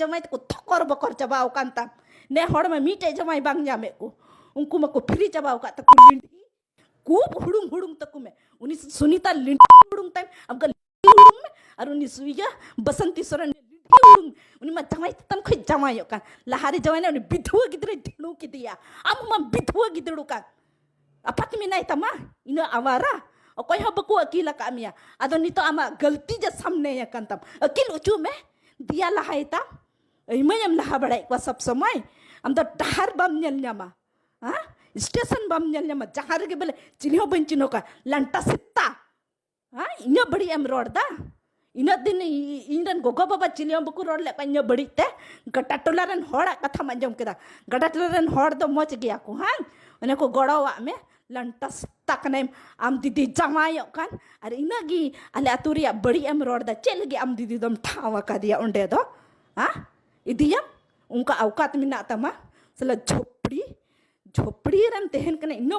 जमाई तो थकर बकर चाबाव कान ताम ने हड़ में मीटे जमाई बांग जामे को उनको मको फ्री चाबाव का तक लिंडी खूब हुड़ुंग हुड़ुंग तक में उनी सुनीता लिंडी हुड़ुंग टाइम अब हुड़ुंग में और उनी सुइया बसंती सोरेन लिंडी हुड़ुंग उनी मा जमाई तम खै जमाई का लहारी जमाई ने उनी बिधुआ गिदरे ढिणु की दिया अब मा बिधुआ गिदड़ू का apa minai tama ina awara okoy ha baku akila kamia ado nito ama galti ja samne ya kantam akil ucu me dia lahai ta imayam laha badai kwa sab samay am da dahar bam nyal nyama ha station bam nyal nyama jahar ge bele chiniho benchino ka lanta sitta ha inya badi am road da ina din indan gogo baba chiliam baku road le kanya badi te gatatolaran hoda katha manjam keda gatatolaran hod do moch gya ko ha ane ko godawa me lantas tak naim am didi jamayo kan are inagi ale aturia badi am road da chelgi am didi dom thawa ka dia onde do ha idiyam unka aukat mina tama sala झोपड़ी ran tehen kana ino